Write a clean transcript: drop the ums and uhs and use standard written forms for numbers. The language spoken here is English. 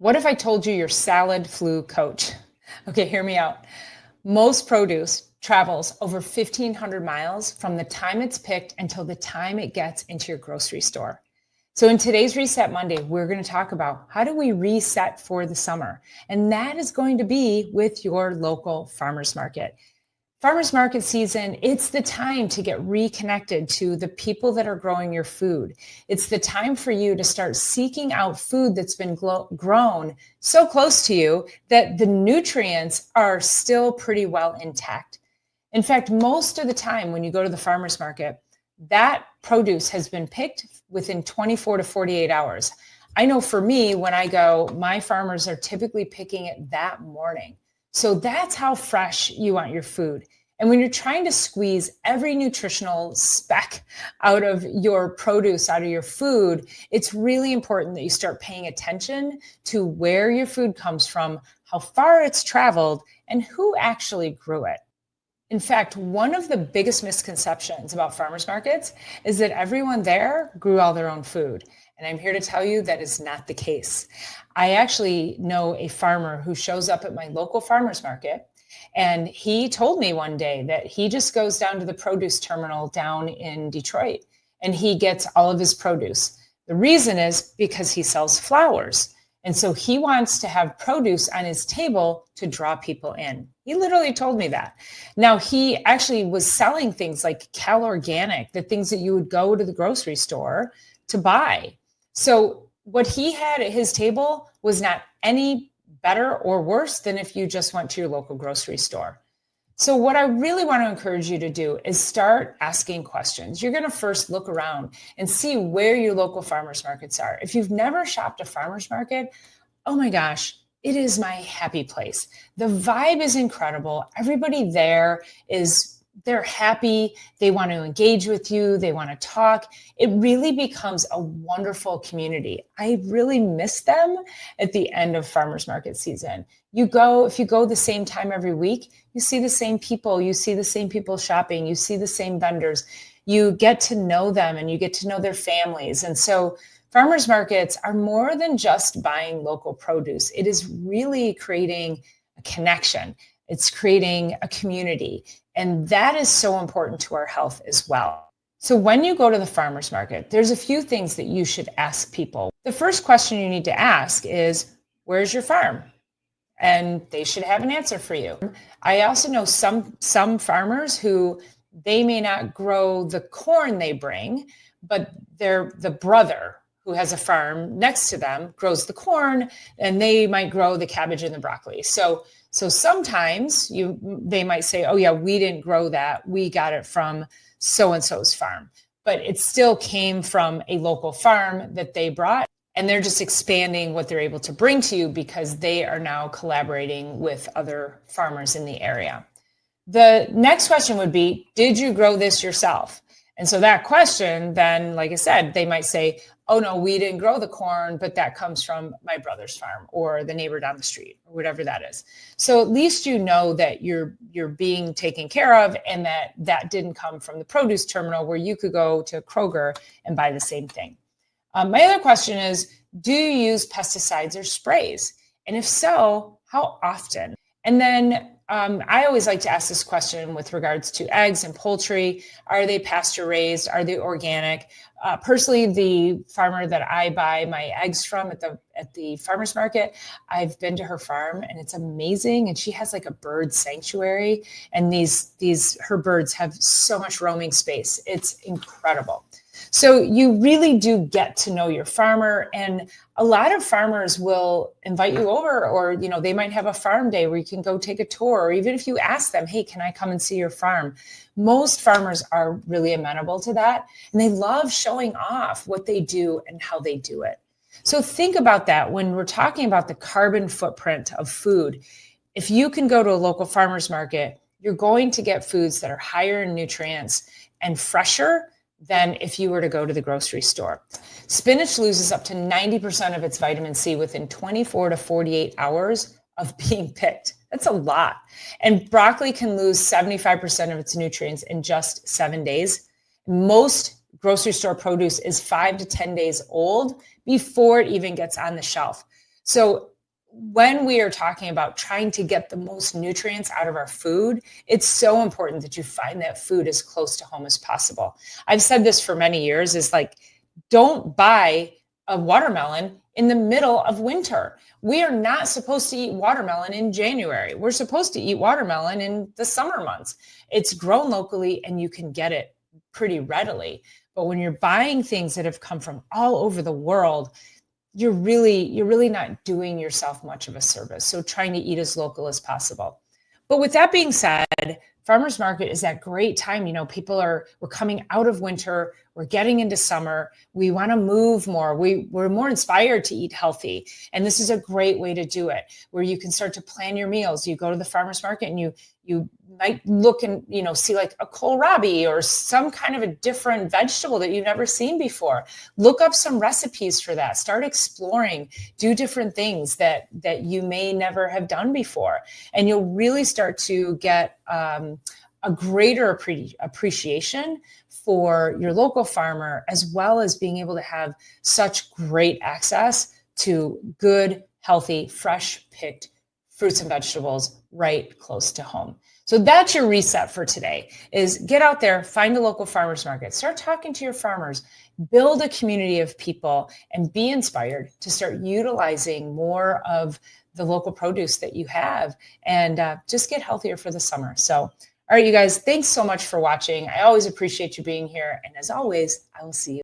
What if I told you your salad flew coach? Okay, hear me out. Most produce travels over 1,500 miles from the time it's picked until the time it gets into your grocery store. So in today's Reset Monday, we're going to talk about how do we reset for the summer? And that is going to be with your local farmers market. Farmers market season, it's the time to get reconnected to the people that are growing your food. It's the time for you to start seeking out food that's been grown so close to you that the nutrients are still pretty well intact. In fact, most of the time when you go to the farmers market, that produce has been picked within 24 to 48 hours. I know for me, when I go, my farmers are typically picking it that morning. So that's how fresh you want your food. And when you're trying to squeeze every nutritional speck out of your produce, out of your food, it's really important that you start paying attention to where your food comes from, how far it's traveled, and who actually grew it. In fact, one of the biggest misconceptions about farmers markets is that everyone there grew all their own food. And I'm here to tell you that is not the case. I actually know a farmer who shows up at my local farmers market, and he told me one day that he just goes down to the produce terminal down in Detroit and he gets all of his produce. The reason is because he sells flowers. And so he wants to have produce on his table to draw people in. He literally told me that. Now, he actually was selling things like Cal Organic, the things that you would go to the grocery store to buy. So what he had at his table was not any better or worse than if you just went to your local grocery store. So what I really want to encourage you to do is start asking questions. You're going to first look around and see where your local farmers markets are. If you've never shopped a farmers market, oh my gosh, it is my happy place. The vibe is incredible. Everybody there they're happy. They want to engage with you. They want to talk. It really becomes a wonderful community. I really miss them at the end of farmers market season. If you go the same time every week, you see the same people. You see the same people shopping. You see the same vendors. You get to know them and you get to know their families. And so farmers markets are more than just buying local produce. It is really creating a connection. It's creating a community. And that is so important to our health as well. So when you go to the farmers market, there's a few things that you should ask people. The first question you need to ask is, where's your farm? And they should have an answer for you. I also know some farmers who they may not grow the corn they bring, but the brother who has a farm next to them grows the corn, and they might grow the cabbage and the broccoli. So sometimes they might say, oh yeah, we didn't grow that. We got it from so-and-so's farm, but it still came from a local farm that they brought. And they're just expanding what they're able to bring to you because they are now collaborating with other farmers in the area. The next question would be, did you grow this yourself? And so that question, then, like I said, they might say, oh no, we didn't grow the corn, but that comes from my brother's farm or the neighbor down the street or whatever that is. So at least you know that you're being taken care of and that didn't come from the produce terminal where you could go to Kroger and buy the same thing. My other question is, do you use pesticides or sprays? And if so, how often? And then I always like to ask this question with regards to eggs and poultry. Are they pasture raised? Are they organic? Personally, the farmer that I buy my eggs from at the farmer's market, I've been to her farm and it's amazing. And she has like a bird sanctuary, and her birds have so much roaming space. It's incredible. So you really do get to know your farmer, and a lot of farmers will invite you over, or they might have a farm day where you can go take a tour, or even if you ask them, hey, can I come and see your farm? Most farmers are really amenable to that, and they love showing off what they do and how they do it. So think about that when we're talking about the carbon footprint of food. If you can go to a local farmer's market, you're going to get foods that are higher in nutrients and fresher than if you were to go to the grocery store. Spinach loses up to 90% of its vitamin C within 24 to 48 hours of being picked. That's a lot. And broccoli can lose 75% of its nutrients in just 7 days. Most grocery store produce is 5 to 10 days old before it even gets on the shelf. So when we are talking about trying to get the most nutrients out of our food, it's so important that you find that food as close to home as possible. I've said this for many years, is like, don't buy a watermelon in the middle of winter. We are not supposed to eat watermelon in January. We're supposed to eat watermelon in the summer months. It's grown locally and you can get it pretty readily. But when you're buying things that have come from all over the world, you're really not doing yourself much of a service. So trying to eat as local as possible. But with that being said, farmers market is that great time. We're coming out of winter, we're getting into summer, we want to move more, we're more inspired to eat healthy. And this is a great way to do it, where you can start to plan your meals. You go to the farmers market and you might look and see like a kohlrabi or some kind of a different vegetable that you've never seen before. Look up some recipes for that. Start exploring, do different things that you may never have done before. And you'll really start to get a greater appreciation for your local farmer, as well as being able to have such great access to good, healthy, fresh picked fruits and vegetables right close to home. So that's your reset for today, is get out there, find a local farmers market, start talking to your farmers, build a community of people, and be inspired to start utilizing more of the local produce that you have, and just get healthier for the summer. So, all right, you guys, thanks so much for watching. I always appreciate you being here. And as always, I will see you.